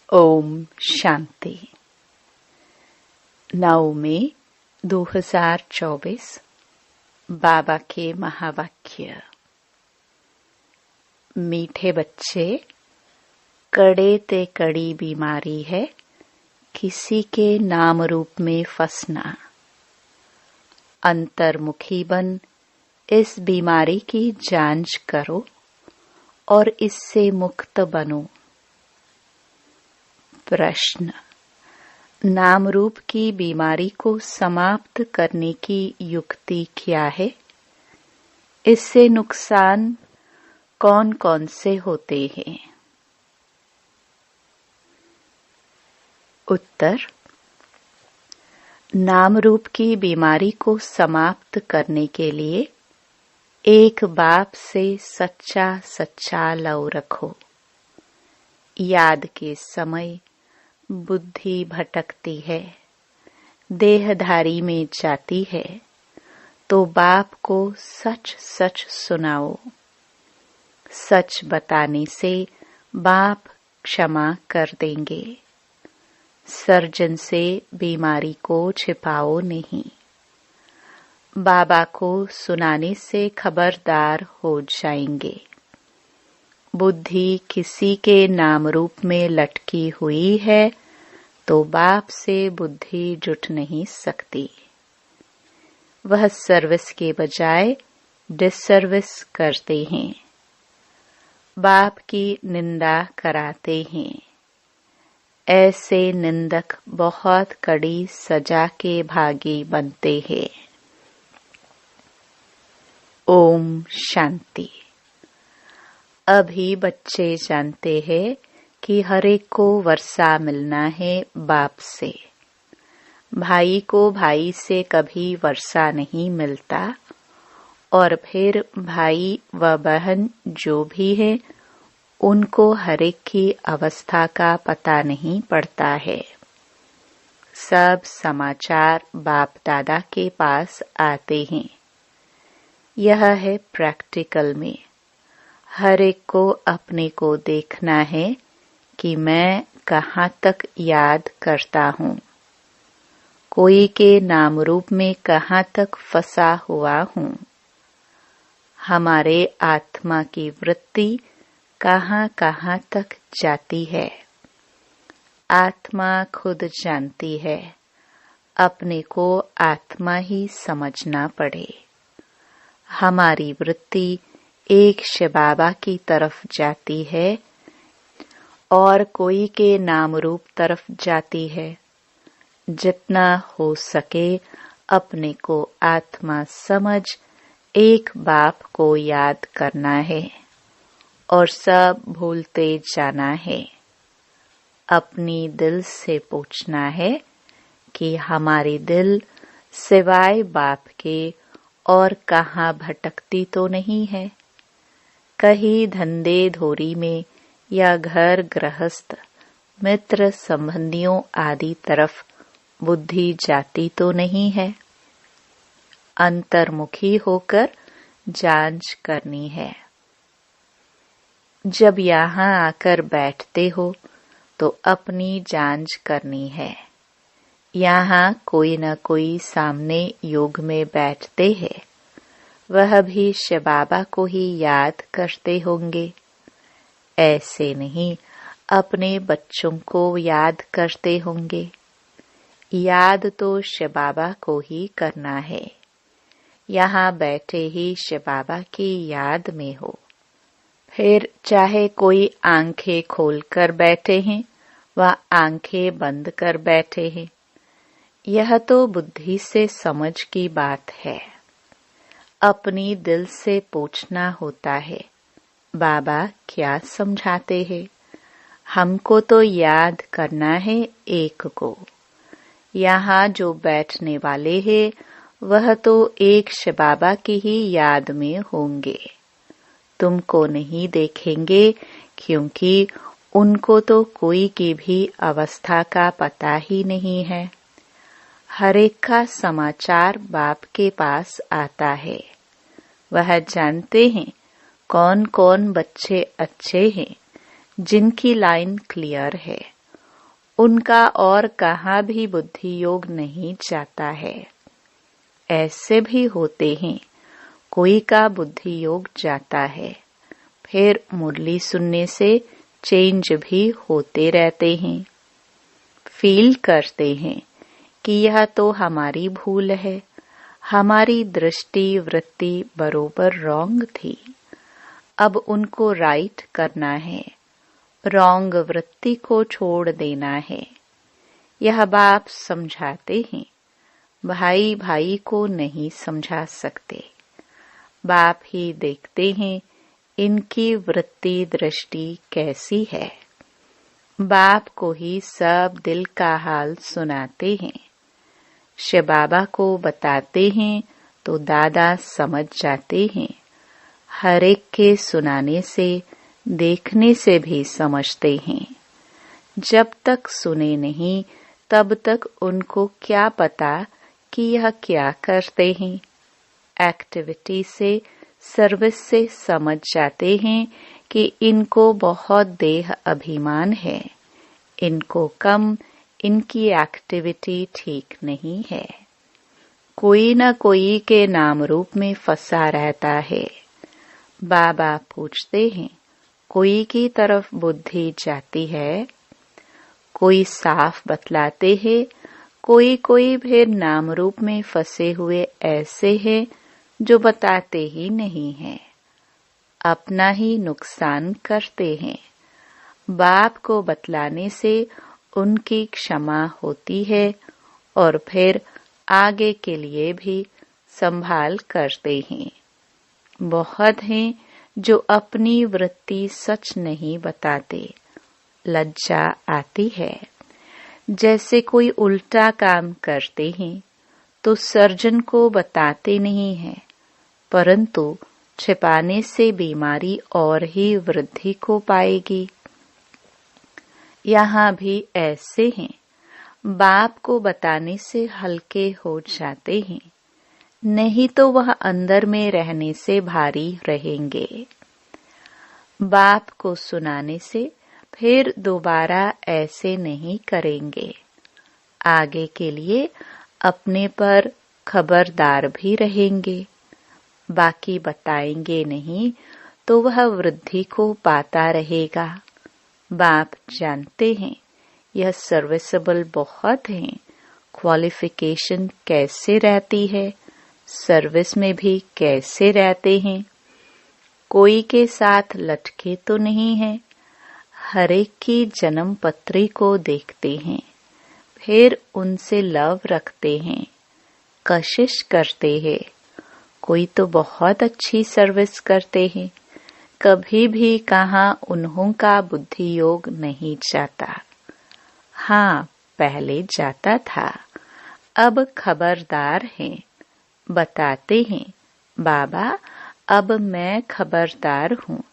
ओम शांति। 9 मई 2024 बाबा के महावाक्य। मीठे बच्चे, कड़े ते कड़ी बीमारी है किसी के नाम रूप में फंसना। अंतर्मुखी बन इस बीमारी की जांच करो और इससे मुक्त बनो। प्रश्न: नाम रूप की बीमारी को समाप्त करने की युक्ति क्या है? इससे नुकसान कौन कौन से होते हैं? उत्तर: नाम रूप की बीमारी को समाप्त करने के लिए एक बाप से सच्चा लव रखो। याद के समय बुद्धि भटकती है, देहधारी में जाती है, तो बाप को सच सच सुनाओ। सच बताने से बाप क्षमा कर देंगे। सर्जन से बीमारी को छिपाओ नहीं। बाबा को सुनाने से खबरदार हो जाएंगे। बुद्धि किसी के नाम रूप में लटकी हुई है तो बाप से बुद्धि जुट नहीं सकती। वह सर्विस के बजाय डिसर्विस करते हैं। बाप की निंदा कराते हैं। ऐसे निंदक बहुत कड़ी सजा के भागी बनते हैं। ओम शांति। अभी बच्चे जानते हैं कि हर एक को वर्षा मिलना है बाप से। भाई को भाई से कभी वर्षा नहीं मिलता और फिर भाई व बहन जो भी है उनको हर एक की अवस्था का पता नहीं पड़ता है। सब समाचार बाप दादा के पास आते हैं। यह है प्रैक्टिकल में। हर एक को अपने को देखना है कि मैं कहाँ तक याद करता हूँ, कोई के नाम रूप में कहाँ तक फंसा हुआ हूँ। हमारे आत्मा की वृत्ति कहाँ कहाँ तक जाती है। आत्मा खुद जानती है। अपने को आत्मा ही समझना पड़े। हमारी वृत्ति एक शिव बाबा की तरफ जाती है और कोई के नाम रूप तरफ जाती है। जितना हो सके अपने को आत्मा समझ एक बाप को याद करना है और सब भूलते जाना है। अपनी दिल से पूछना है कि हमारी दिल सिवाय बाप के और कहाँ भटकती तो नहीं है। कहीं धंधे धोरी में या घर गृहस्थ मित्र संबंधियों आदि तरफ बुद्धि जाती तो नहीं है। अंतर्मुखी होकर जांच करनी है। जब यहाँ आकर बैठते हो तो अपनी जांच करनी है। यहाँ कोई न कोई सामने योग में बैठते हैं। वह भी शिव बाबा को ही याद करते होंगे। ऐसे नहीं अपने बच्चों को याद करते होंगे। याद तो शिव बाबा को ही करना है। यहाँ बैठे ही शिव बाबा की याद में हो। फिर चाहे कोई आंखें खोलकर बैठे हैं व आंखें बंद कर बैठे हैं, यह तो बुद्धि से समझ की बात है। अपनी दिल से पूछना होता है, बाबा क्या समझाते हैं? हमको तो याद करना है एक को। यहाँ जो बैठने वाले हैं वह तो एक शिव बाबा की ही याद में होंगे। तुमको नहीं देखेंगे क्योंकि उनको तो कोई की भी अवस्था का पता ही नहीं है। हर एक का समाचार बाप के पास आता है। वह जानते हैं कौन कौन बच्चे अच्छे हैं, जिनकी लाइन क्लियर है उनका और कहाँ भी बुद्धि योग नहीं जाता है। ऐसे भी होते हैं, कोई का बुद्धि योग जाता है, फिर मुरली सुनने से चेंज भी होते रहते हैं। फील करते हैं कि यह तो हमारी भूल है, हमारी दृष्टि वृत्ति बरोबर रॉन्ग थी, अब उनको राइट करना है, रॉन्ग वृत्ति को छोड़ देना है। यह बाप समझाते हैं, भाई भाई को नहीं समझा सकते। बाप ही देखते हैं इनकी वृत्ति दृष्टि कैसी है। बाप को ही सब दिल का हाल सुनाते हैं। शिव बाबा को बताते हैं तो दादा समझ जाते हैं। हर एक के सुनाने से, देखने से भी समझते हैं। जब तक सुने नहीं तब तक उनको क्या पता कि यह क्या करते हैं। एक्टिविटी से, सर्विस से समझ जाते हैं कि इनको बहुत देह अभिमान है, इनको कम, इनकी एक्टिविटी ठीक नहीं है। कोई न कोई के नाम रूप में फंसा रहता है। बाबा पूछते हैं, कोई की तरफ बुद्धि जाती है? कोई साफ बतलाते हैं, कोई कोई फिर नाम रूप में फंसे हुए ऐसे हैं जो बताते ही नहीं हैं, अपना ही नुकसान करते हैं। बाप को बतलाने से उनकी क्षमा होती है और फिर आगे के लिए भी संभाल करते हैं। बहुत हैं जो अपनी वृत्ति सच नहीं बताते, लज्जा आती है। जैसे कोई उल्टा काम करते हैं तो सर्जन को बताते नहीं हैं, परंतु छिपाने से बीमारी और ही वृद्धि को पाएगी। यहाँ भी ऐसे हैं, बाप को बताने से हल्के हो जाते हैं, नहीं तो वह अंदर में रहने से भारी रहेंगे। बाप को सुनाने से फिर दोबारा ऐसे नहीं करेंगे। आगे के लिए अपने पर खबरदार भी रहेंगे। बाकी बताएंगे नहीं तो वह वृद्धि को पाता रहेगा। बाप जानते हैं यह सर्विसेबल बहुत है। क्वालिफिकेशन कैसे रहती है, सर्विस में भी कैसे रहते हैं। कोई के साथ लटके तो नहीं है। हर एक की जन्म पत्री को देखते हैं, फिर उनसे लव रखते हैं, कशिश करते हैं। कोई तो बहुत अच्छी सर्विस करते हैं, कभी भी कहाँ उन्हों का बुद्धि योग नहीं जाता। हाँ, पहले जाता था, अब खबरदार हैं, बताते हैं, बाबा अब मैं खबरदार हूँ,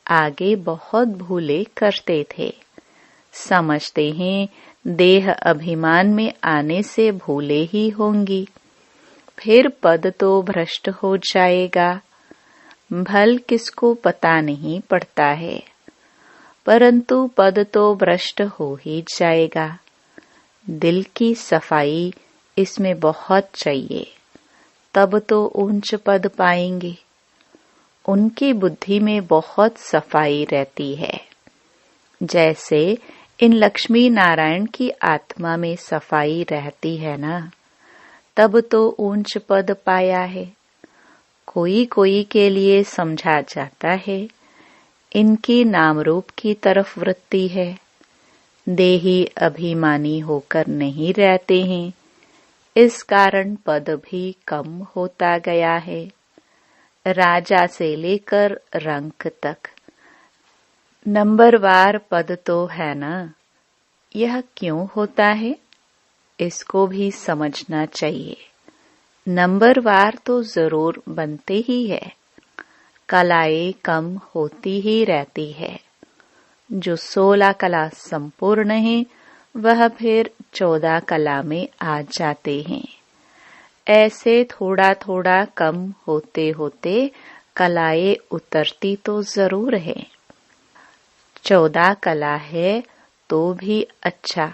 आगे बहुत भूले करते थे। समझते हैं देह अभिमान में आने से भूले ही होंगी, फिर पद तो भ्रष्ट हो जाएगा। भल किसको पता नहीं पड़ता है, परंतु पद तो भ्रष्ट हो ही जाएगा। दिल की सफाई इसमें बहुत चाहिए, तब तो ऊंच पद पाएंगे। उनकी बुद्धि में बहुत सफाई रहती है। जैसे इन लक्ष्मी नारायण की आत्मा में सफाई रहती है ना, तब तो ऊंच पद पाया है। कोई कोई के लिए समझा जाता है इनकी नाम रूप की तरफ वृत्ति है, देही अभिमानी होकर नहीं रहते हैं, इस कारण पद भी कम होता गया है। राजा से लेकर रंक तक नंबरवार पद तो है ना। यह क्यों होता है, इसको भी समझना चाहिए। नंबरवार तो जरूर बनते ही है, कलाएं कम होती ही रहती है। जो 16 कला संपूर्ण है वह फिर 14 कला में आ जाते हैं। ऐसे थोड़ा थोड़ा कम होते होते कलाएं उतरती तो जरूर है। 14 कला है तो भी अच्छा,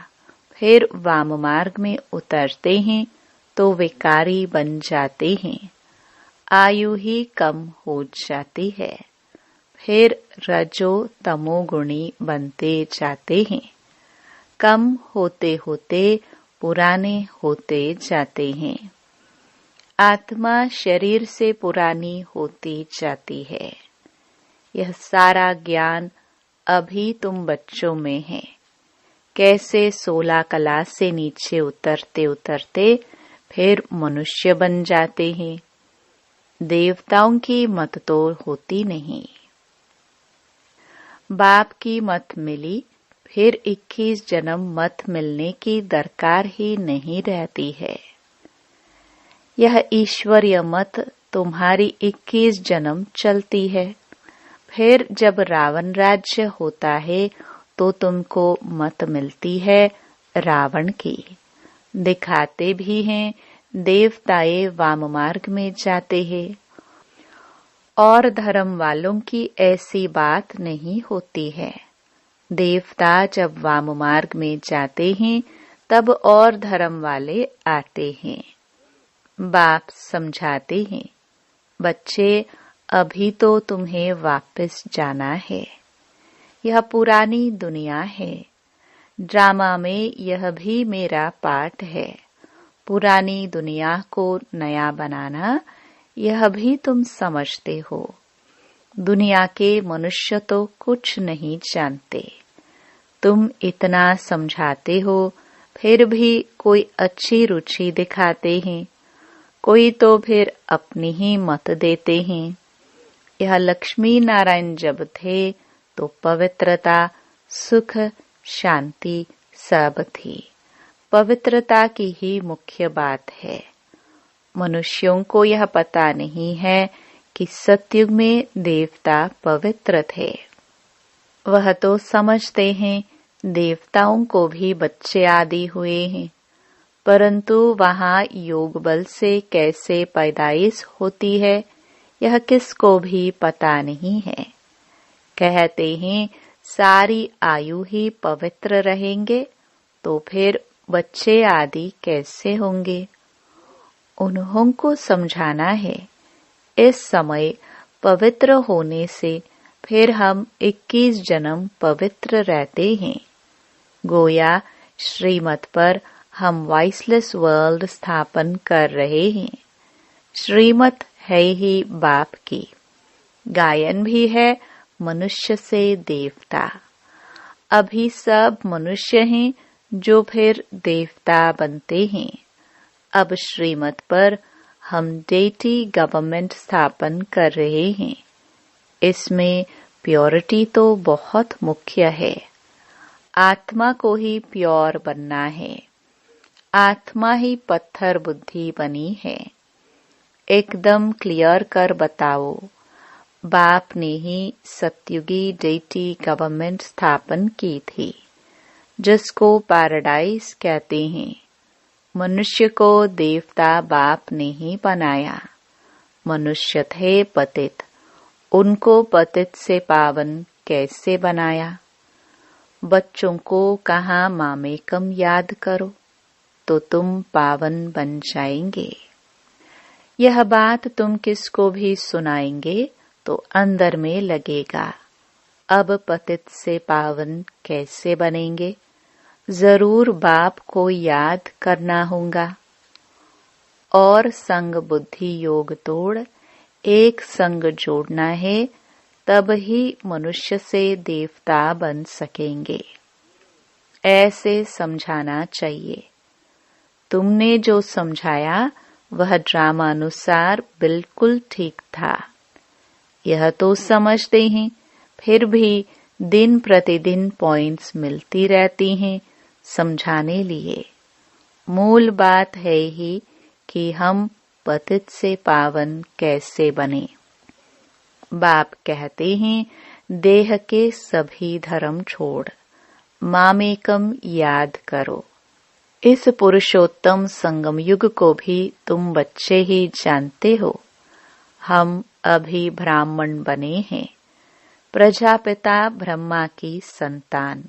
फिर वाम मार्ग में उतरते हैं तो विकारी बन जाते हैं, आयु ही कम हो जाती है, फिर रजो तमोगुणी बनते जाते हैं, कम होते होते पुराने होते जाते हैं। आत्मा शरीर से पुरानी होती जाती है। यह सारा ज्ञान अभी तुम बच्चों में है। कैसे 16 क्लास से नीचे उतरते उतरते फिर मनुष्य बन जाते हैं। देवताओं की मत तो होती नहीं। बाप की मत मिली, फिर 21 जन्म मत मिलने की दरकार ही नहीं रहती है। यह ईश्वरीय मत तुम्हारी 21 जन्म चलती है। फिर जब रावण राज्य होता है तो तुमको मत मिलती है रावण की। दिखाते भी हैं देवताए वाम मार्ग में जाते हैं, और धर्म वालों की ऐसी बात नहीं होती है। देवता जब वाम मार्ग में जाते हैं तब और धर्म वाले आते हैं। बाप समझाते हैं, बच्चे अभी तो तुम्हें वापस जाना है। यह पुरानी दुनिया है। ड्रामा में यह भी मेरा पार्ट है। पुरानी दुनिया को नया बनाना, यह भी तुम समझते हो। दुनिया के मनुष्य तो कुछ नहीं जानते। तुम इतना समझाते हो, फिर भी कोई अच्छी रुचि दिखाते हैं, कोई तो फिर अपनी ही मत देते हैं। यह लक्ष्मी नारायण जब थे तो पवित्रता, सुख, शांति सब थी। पवित्रता की ही मुख्य बात है। मनुष्यों को यह पता नहीं है कि सतयुग में देवता पवित्र थे। वह तो समझते हैं देवताओं को भी बच्चे आदि हुए हैं, परंतु वहाँ योग बल से कैसे पैदाइश होती है यह किसको भी पता नहीं है। कहते हैं सारी आयु ही पवित्र रहेंगे तो फिर बच्चे आदि कैसे होंगे। उन्हों को समझाना है इस समय पवित्र होने से फिर हम 21 जन्म पवित्र रहते हैं। गोया श्रीमत पर हम वॉइसलेस वर्ल्ड स्थापन कर रहे हैं। श्रीमत है ही बाप की। गायन भी है मनुष्य से देवता। अभी सब मनुष्य हैं जो फिर देवता बनते हैं। अब श्रीमत पर हम डेटी गवर्नमेंट स्थापन कर रहे हैं। इसमें प्योरिटी तो बहुत मुख्य है। आत्मा को ही प्योर बनना है। आत्मा ही पत्थर बुद्धि बनी है। एकदम क्लियर कर बताओ। बाप ने ही सतयुगी डेटी गवर्नमेंट स्थापन की थी, जिसको पैराडाइज कहते हैं। मनुष्य को देवता बाप ने ही बनाया। मनुष्य थे पतित, उनको पतित से पावन कैसे बनाया। बच्चों को कहा मामेकम याद करो तो तुम पावन बन जाएंगे। यह बात तुम किसको भी सुनाएंगे तो अंदर में लगेगा। अब पतित से पावन कैसे बनेंगे? जरूर बाप को याद करना होगा। और संग बुद्धि योग तोड़ एक संग जोड़ना है, तब ही मनुष्य से देवता बन सकेंगे। ऐसे समझाना चाहिए। तुमने जो समझाया वह ड्रामानुसार बिल्कुल ठीक था। यह तो समझते हैं, फिर भी दिन प्रतिदिन पॉइंट्स मिलती रहती हैं समझाने लिए। मूल बात है ही कि हम पतित से पावन कैसे बने। बाप कहते हैं देह के सभी धर्म छोड़ मामेकम याद करो। इस पुरुषोत्तम संगम युग को भी तुम बच्चे ही जानते हो। हम अभी ब्राह्मण बने हैं, प्रजापिता ब्रह्मा की संतान।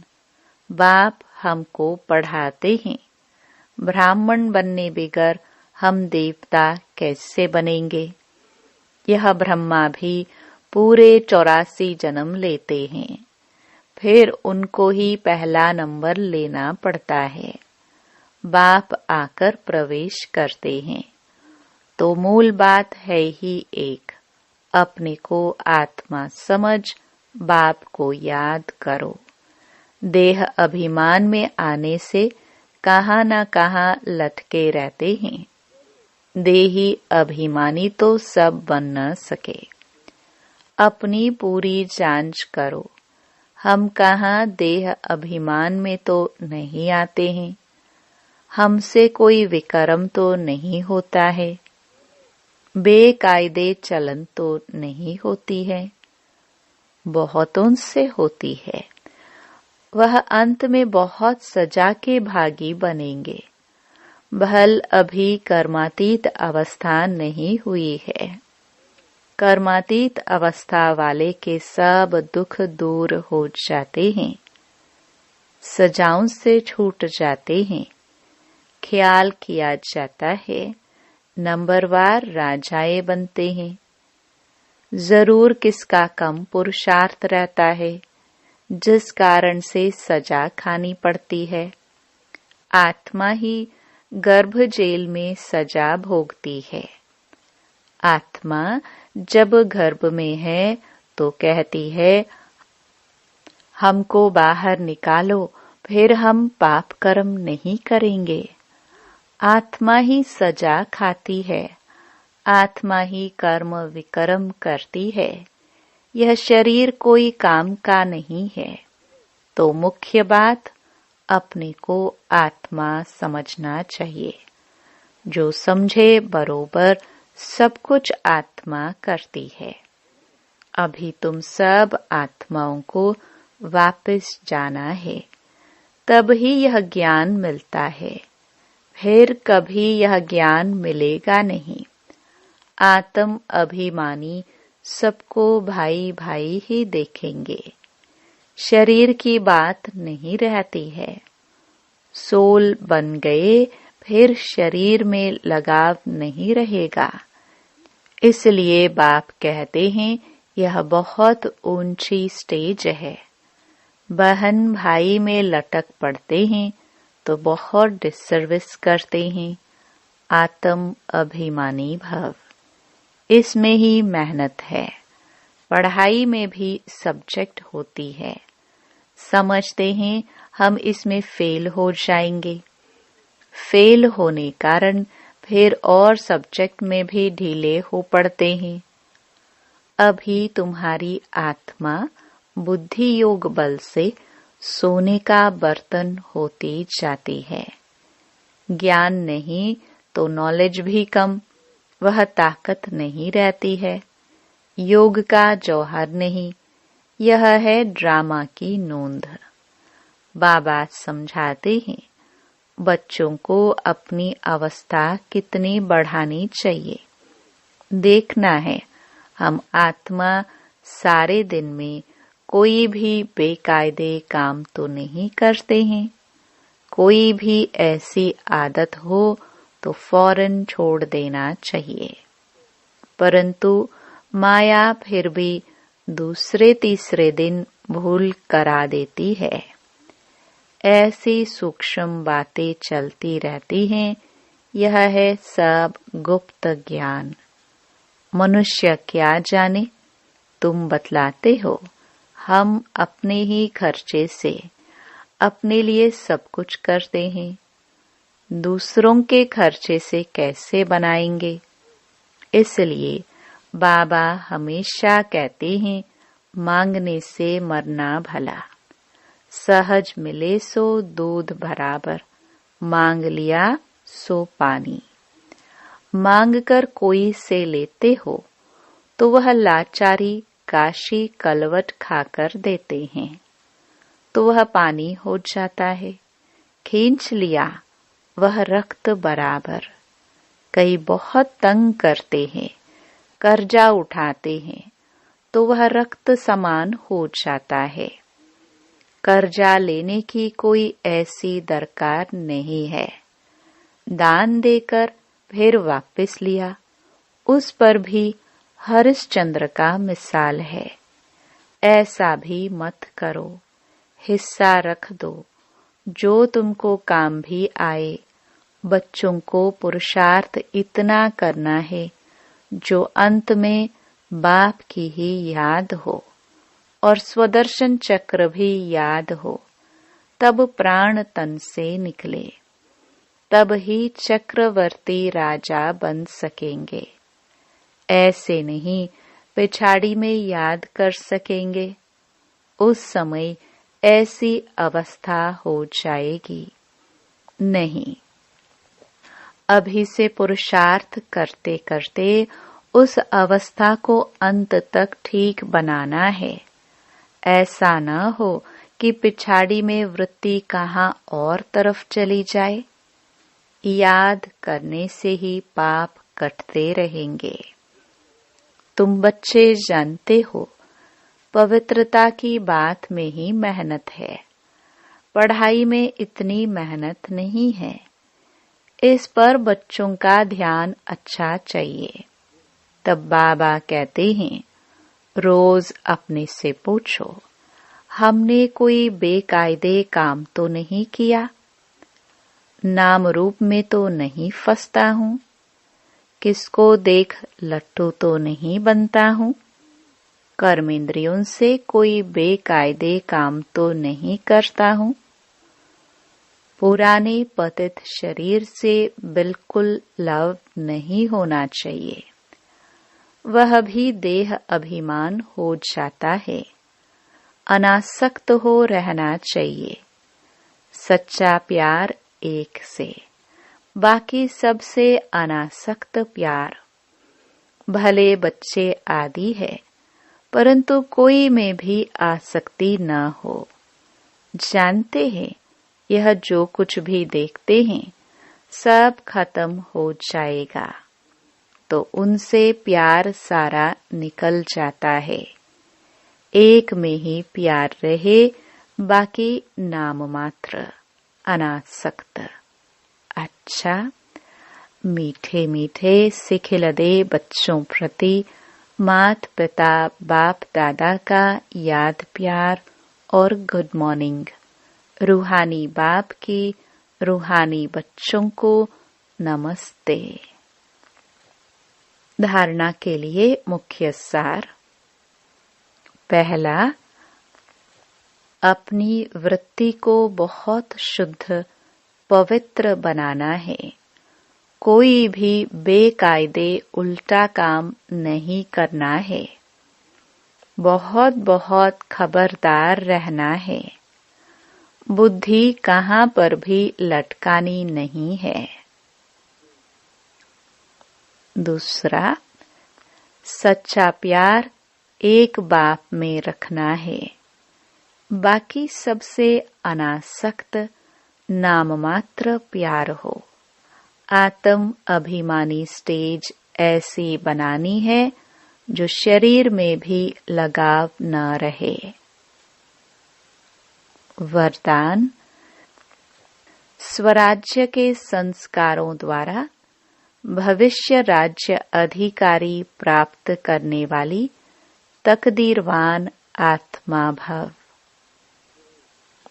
बाप हमको पढ़ाते हैं, ब्राह्मण बनने बगैर हम देवता कैसे बनेंगे। यह ब्रह्मा भी पूरे 84 जन्म लेते हैं, फिर उनको ही पहला नंबर लेना पड़ता है। बाप आकर प्रवेश करते हैं, तो मूल बात है ही एक, अपने को आत्मा समझ बाप को याद करो। देह अभिमान में आने से कहाँ न कहाँ लटके रहते हैं। देही अभिमानी तो सब बन न सके। अपनी पूरी जांच करो, हम कहाँ देह अभिमान में तो नहीं आते हैं। हमसे कोई विकर्म तो नहीं होता है, बेकायदे चलन तो नहीं होती है, बहुतों से होती है। वह अंत में बहुत सजा के भागी बनेंगे। भल अभी कर्मातीत अवस्था नहीं हुई है। कर्मातीत अवस्था वाले के सब दुख दूर हो जाते हैं, सजाओं से छूट जाते हैं। ख्याल किया जाता है, नंबरवार राजाए बनते हैं। जरूर किसका कम पुरुषार्थ रहता है, जिस कारण से सजा खानी पड़ती है। आत्मा ही गर्भ जेल में सजा भोगती है। आत्मा जब गर्भ में है तो कहती है, हमको बाहर निकालो, फिर हम पाप कर्म नहीं करेंगे। आत्मा ही सजा खाती है, आत्मा ही कर्म विकर्म करती है। यह शरीर कोई काम का नहीं है। तो मुख्य बात, अपने को आत्मा समझना चाहिए। जो समझे बरोबर सब कुछ आत्मा करती है। अभी तुम सब आत्माओं को वापस जाना है, तब ही यह ज्ञान मिलता है। फिर कभी यह ज्ञान मिलेगा नहीं। आत्म अभिमानी सबको भाई भाई ही देखेंगे। शरीर की बात नहीं रहती है। सोल बन गए, फिर शरीर में लगाव नहीं रहेगा। इसलिए बाप कहते हैं, यह बहुत ऊंची स्टेज है। बहन भाई में लटक पड़ते हैं तो बहुत डिसर्विस करते हैं। आत्म अभिमानी भव, इसमें ही मेहनत है। पढ़ाई में भी सब्जेक्ट होती है। समझते हैं हम इसमें फेल हो जाएंगे। फेल होने कारण फिर और सब्जेक्ट में भी ढीले हो पड़ते हैं। अभी तुम्हारी आत्मा बुद्धि योग बल से सोने का बर्तन होती जाती है। ज्ञान नहीं तो नॉलेज भी कम, वह ताकत नहीं रहती है। योग का जौहर नहीं, यह है ड्रामा की नोंद। बाबा समझाते हैं, बच्चों को अपनी अवस्था कितनी बढ़ानी चाहिए। देखना है, हम आत्मा सारे दिन में कोई भी बेकायदे काम तो नहीं करते हैं। कोई भी ऐसी आदत हो तो फौरन छोड़ देना चाहिए। परंतु माया फिर भी दूसरे तीसरे दिन भूल करा देती है। ऐसी सूक्ष्म बातें चलती रहती हैं। यह है सब गुप्त ज्ञान। मनुष्य क्या जाने, तुम बतलाते हो। हम अपने ही खर्चे से अपने लिए सब कुछ करते हैं। दूसरों के खर्चे से कैसे बनाएंगे। इसलिए बाबा हमेशा कहते हैं, मांगने से मरना भला। सहज मिले सो दूध बराबर, मांग लिया सो पानी। मांग कर कोई से लेते हो तो वह लाचारी काशी कलवट खाकर देते हैं, तो वह पानी हो जाता है। खींच लिया वह रक्त बराबर। कई बहुत तंग करते हैं, कर्जा उठाते हैं, तो वह रक्त समान हो जाता है। कर्जा लेने की कोई ऐसी दरकार नहीं है। दान देकर फिर वापस लिया, उस पर भी हरिश्चंद्र का मिसाल है। ऐसा भी मत करो, हिस्सा रख दो जो तुमको काम भी आए। बच्चों को पुरुषार्थ इतना करना है जो अंत में बाप की ही याद हो और स्वदर्शन चक्र भी याद हो, तब प्राण तन से निकले, तब ही चक्रवर्ती राजा बन सकेंगे। ऐसे नहीं पिछाड़ी में याद कर सकेंगे, उस समय ऐसी अवस्था हो जाएगी। नहीं, अभी से पुरुषार्थ करते करते उस अवस्था को अंत तक ठीक बनाना है। ऐसा न हो कि पिछाड़ी में वृत्ति कहाँ और तरफ चली जाए। याद करने से ही पाप कटते रहेंगे। तुम बच्चे जानते हो, पवित्रता की बात में ही मेहनत है, पढ़ाई में इतनी मेहनत नहीं है। इस पर बच्चों का ध्यान अच्छा चाहिए। तब बाबा कहते हैं, रोज अपने से पूछो, हमने कोई बेकायदे काम तो नहीं किया? नाम रूप में तो नहीं फंसता हूँ? किसको देख लट्टू तो नहीं बनता हूँ? कर्मेंद्रियों से कोई बेकायदे काम तो नहीं करता हूँ? पुराने पतित शरीर से बिल्कुल लव नहीं होना चाहिए। वह भी देह अभिमान हो जाता है। अनासक्त हो रहना चाहिए। सच्चा प्यार एक से, बाकी सबसे अनासक्त प्यार। भले बच्चे आदि है, परंतु कोई में भी आसक्ति न हो। जानते हैं, यह जो कुछ भी देखते हैं सब खत्म हो जाएगा, तो उनसे प्यार सारा निकल जाता है। एक में ही प्यार रहे, बाकी नाम मात्र, अनासक्त। अच्छा, मीठे मीठे सिखिलदे बच्चों प्रति मात पिता बाप दादा का याद प्यार और गुड मॉर्निंग। रूहानी बाप की रूहानी बच्चों को नमस्ते। धारणा के लिए मुख्य सार। पहला, अपनी वृत्ति को बहुत शुद्ध पवित्र बनाना है। कोई भी बेकायदे उल्टा काम नहीं करना है। बहुत बहुत खबरदार रहना है। बुद्धि कहाँ पर भी लटकानी नहीं है। दूसरा, सच्चा प्यार एक बाप में रखना है। बाकी सबसे अनासक्त नाम मात्र प्यार हो। आत्म अभिमानी स्टेज ऐसी बनानी है जो शरीर में भी लगाव न रहे। वरदान, स्वराज्य के संस्कारों द्वारा भविष्य राज्य अधिकारी प्राप्त करने वाली तकदीरवान आत्मा भव।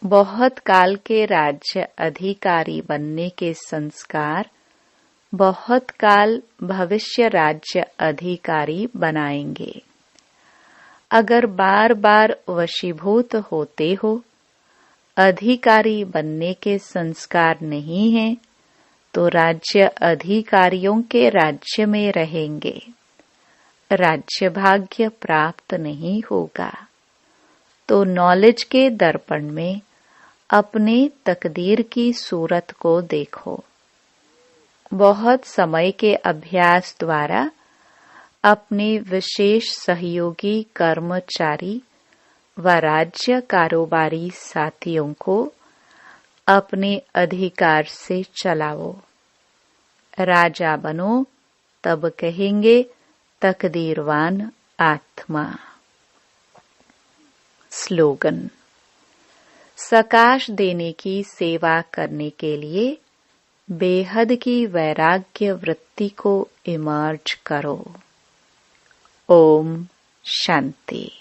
बहुत काल के राज्य अधिकारी बनने के संस्कार बहुत काल भविष्य राज्य अधिकारी बनाएंगे। अगर बार बार वशीभूत होते हो, अधिकारी बनने के संस्कार नहीं हैं, तो राज्य अधिकारियों के राज्य में रहेंगे। राज्य भाग्य प्राप्त नहीं होगा। तो नॉलेज के दर्पण में अपने तकदीर की सूरत को देखो। बहुत समय के अभ्यास द्वारा अपने विशेष सहयोगी कर्मचारी व राज्य कारोबारी साथियों को अपने अधिकार से चलाओ। राजा बनो, तब कहेंगे तकदीरवान आत्मा। स्लोगन, सकाश देने की सेवा करने के लिए बेहद की वैराग्य वृत्ति को इमर्ज करो। ओम शांति।